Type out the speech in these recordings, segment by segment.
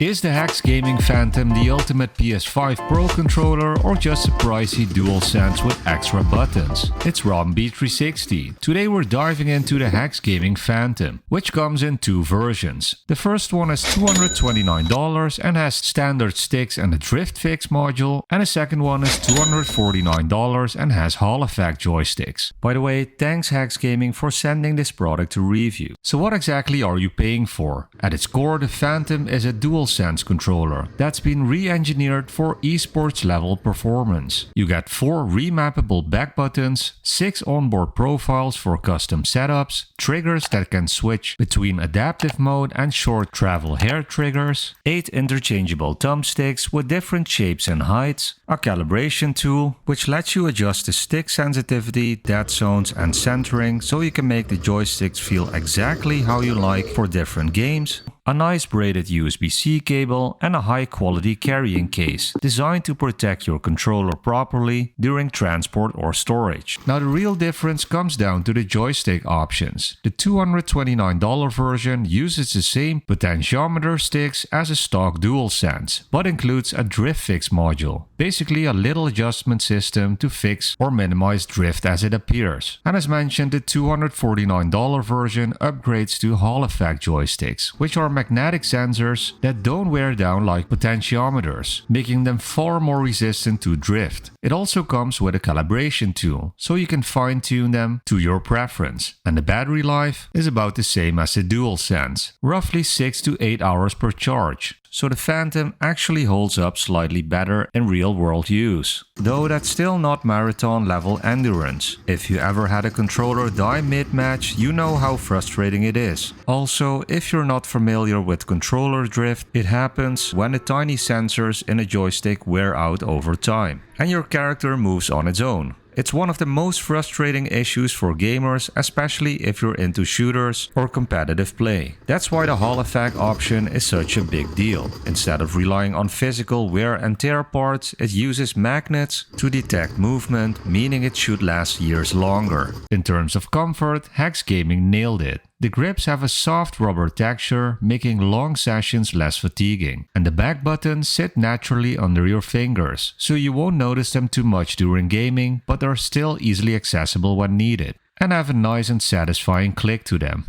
Is the Hexgaming Phantom the ultimate PS5 Pro controller or just a pricey DualSense with extra buttons? It's RomB360. Today we're diving into the Hexgaming Phantom, which comes in two versions. The first one is $229 and has standard sticks and a drift fix module, and the second one is $249 and has Hall effect joysticks. By the way, thanks Hexgaming for sending this product to review. So what exactly are you paying for? At its core, the Phantom is a DualSense controller that's been re-engineered for esports level performance. You get 4 remappable back buttons, 6 onboard profiles for custom setups, triggers that can switch between adaptive mode and short travel hair triggers, 8 interchangeable thumbsticks with different shapes and heights, a calibration tool which lets you adjust the stick sensitivity, dead zones and centering so you can make the joysticks feel exactly how you like for different games, a nice braided USB-C cable, and a high-quality carrying case designed to protect your controller properly during transport or storage. Now the real difference comes down to the joystick options. The $229 version uses the same potentiometer sticks as a stock DualSense, but includes a drift fix module, basically a little adjustment system to fix or minimize drift as it appears. And as mentioned, the $249 version upgrades to Hall effect joysticks, which are magnetic sensors that don't wear down like potentiometers, making them far more resistant to drift. It also comes with a calibration tool, so you can fine-tune them to your preference. And the battery life is about the same as the DualSense, roughly 6 to 8 hours per charge. So the Phantom actually holds up slightly better in real-world use. Though that's still not marathon-level endurance. If you ever had a controller die mid-match, you know how frustrating it is. Also, if you're not familiar with controller drift, it happens when the tiny sensors in a joystick wear out over time, and your character moves on its own. It's one of the most frustrating issues for gamers, especially if you're into shooters or competitive play. That's why the Hall effect option is such a big deal. Instead of relying on physical wear and tear parts, it uses magnets to detect movement, meaning it should last years longer. In terms of comfort, Hexgaming nailed it. The grips have a soft rubber texture, making long sessions less fatiguing. And the back buttons sit naturally under your fingers, so you won't notice them too much during gaming, but are still easily accessible when needed, and have a nice and satisfying click to them.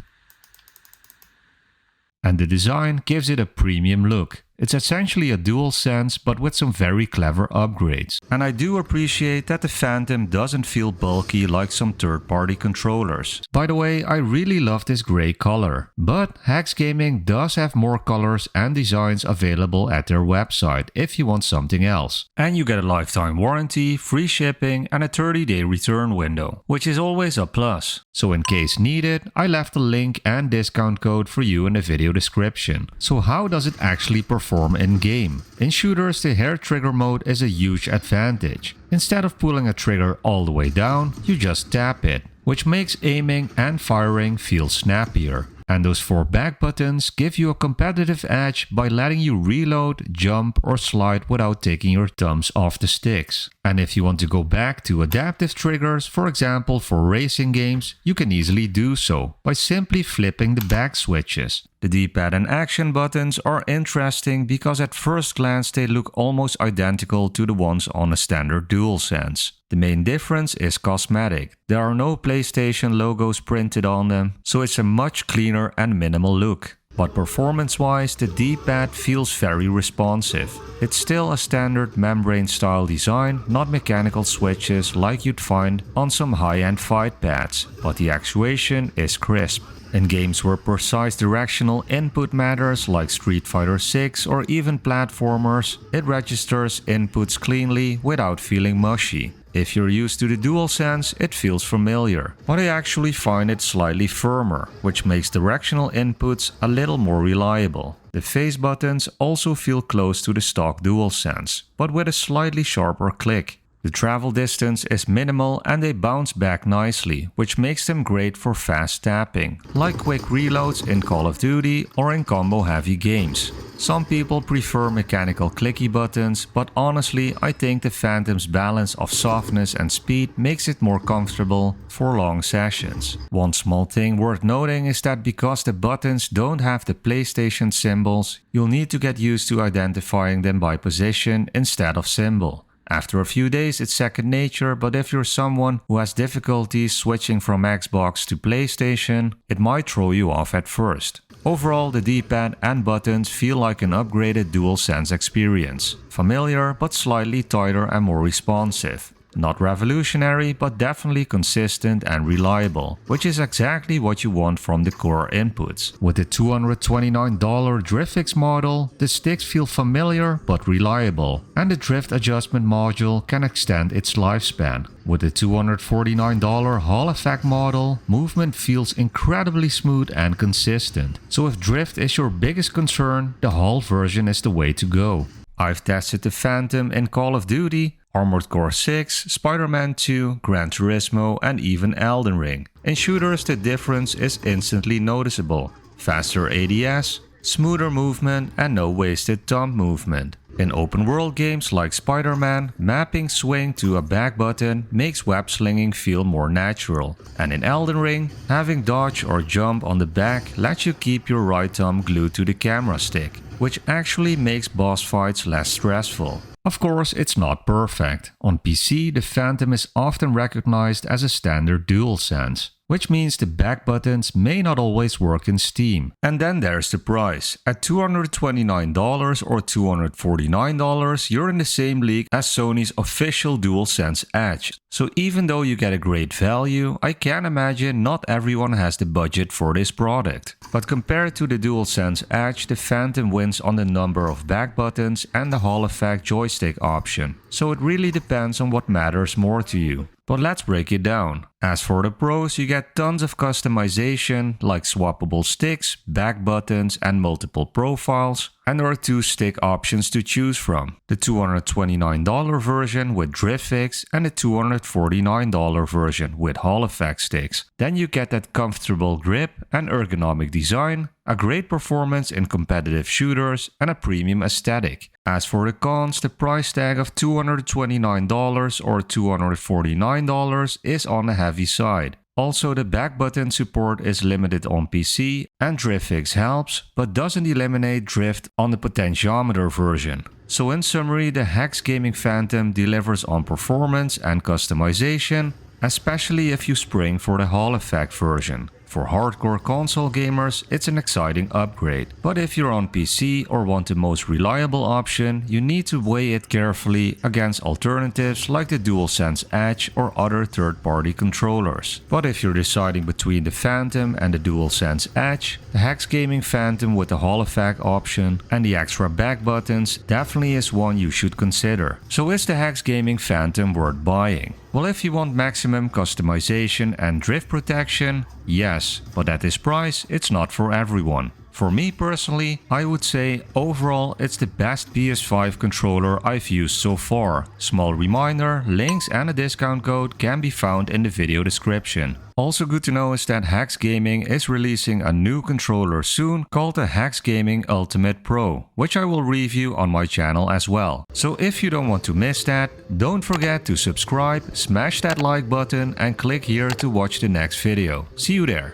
And the design gives it a premium look. It's essentially a DualSense but with some very clever upgrades. And I do appreciate that the Phantom doesn't feel bulky like some third-party controllers. By the way, I really love this grey color. But Hexgaming does have more colors and designs available at their website if you want something else. And you get a lifetime warranty, free shipping and a 30-day return window, which is always a plus. So in case needed, I left a link and discount code for you in the video description. So how does it actually perform in-game? In shooters, the hair trigger mode is a huge advantage. Instead of pulling a trigger all the way down, you just tap it, which makes aiming and firing feel snappier. And those 4 back buttons give you a competitive edge by letting you reload, jump or slide without taking your thumbs off the sticks. And if you want to go back to adaptive triggers, for example for racing games, you can easily do so by simply flipping the back switches. The D-pad and action buttons are interesting because at first glance they look almost identical to the ones on a standard DualSense. The main difference is cosmetic. There are no PlayStation logos printed on them, so it's a much cleaner and minimal look. But performance-wise, the D-pad feels very responsive. It's still a standard membrane-style design, not mechanical switches like you'd find on some high-end fight pads, but the actuation is crisp. In games where precise directional input matters like Street Fighter 6 or even platformers, it registers inputs cleanly without feeling mushy. If you're used to the DualSense, it feels familiar, but I actually find it slightly firmer, which makes directional inputs a little more reliable. The face buttons also feel close to the stock DualSense, but with a slightly sharper click. The travel distance is minimal and they bounce back nicely, which makes them great for fast tapping, like quick reloads in Call of Duty or in combo-heavy games. Some people prefer mechanical clicky buttons, but honestly I think the Phantom's balance of softness and speed makes it more comfortable for long sessions. One small thing worth noting is that because the buttons don't have the PlayStation symbols, you'll need to get used to identifying them by position instead of symbol. After a few days it's second nature, but if you're someone who has difficulties switching from Xbox to PlayStation, it might throw you off at first. Overall, the D-pad and buttons feel like an upgraded DualSense experience. Familiar, but slightly tighter and more responsive. Not revolutionary, but definitely consistent and reliable, which is exactly what you want from the core inputs. With the $229 DriftX model, the sticks feel familiar but reliable, and the drift adjustment module can extend its lifespan. With the $249 Hall Effect model, movement feels incredibly smooth and consistent. So if drift is your biggest concern, the Hall version is the way to go. I've tested the Phantom in Call of Duty, Armored Core 6, Spider-Man 2, Gran Turismo and even Elden Ring. In shooters the difference is instantly noticeable. Faster ADS, smoother movement and no wasted thumb movement. In open world games like Spider-Man, mapping swing to a back button makes web slinging feel more natural. And in Elden Ring, having dodge or jump on the back lets you keep your right thumb glued to the camera stick, which actually makes boss fights less stressful. Of course, it's not perfect. On PC, the Phantom is often recognized as a standard DualSense, which means the back buttons may not always work in Steam. And then there's the price. At $229 or $249, you're in the same league as Sony's official DualSense Edge. So even though you get a great value, I can imagine not everyone has the budget for this product. But compared to the DualSense Edge, the Phantom wins on the number of back buttons and the Hall Effect joystick option. So it really depends on what matters more to you. But let's break it down. As for the pros, you get tons of customization like swappable sticks, back buttons and multiple profiles. And there are two stick options to choose from. The $229 version with DriftX and the $249 version with Hall Effect sticks. Then you get that comfortable grip and ergonomic design, a great performance in competitive shooters and a premium aesthetic. As for the cons, the price tag of $229 or $249 is on the heavy side. Also, the back button support is limited on PC and DriftX helps, but doesn't eliminate drift on the potentiometer version. So in summary, the Hexgaming Phantom delivers on performance and customization, especially if you spring for the Hall Effect version. For hardcore console gamers, it's an exciting upgrade. But if you're on PC or want the most reliable option, you need to weigh it carefully against alternatives like the DualSense Edge or other third-party controllers. But if you're deciding between the Phantom and the DualSense Edge, the Hexgaming Phantom with the Hall Effect option and the extra back buttons definitely is one you should consider. So is the Hexgaming Phantom worth buying? Well, if you want maximum customization and drift protection, yes, but at this price, it's not for everyone. For me personally, I would say overall it's the best PS5 controller I've used so far. Small reminder, links and a discount code can be found in the video description. Also good to know is that Hexgaming is releasing a new controller soon called the Hexgaming Ultimate Pro, which I will review on my channel as well. So if you don't want to miss that, don't forget to subscribe, smash that like button and click here to watch the next video. See you there!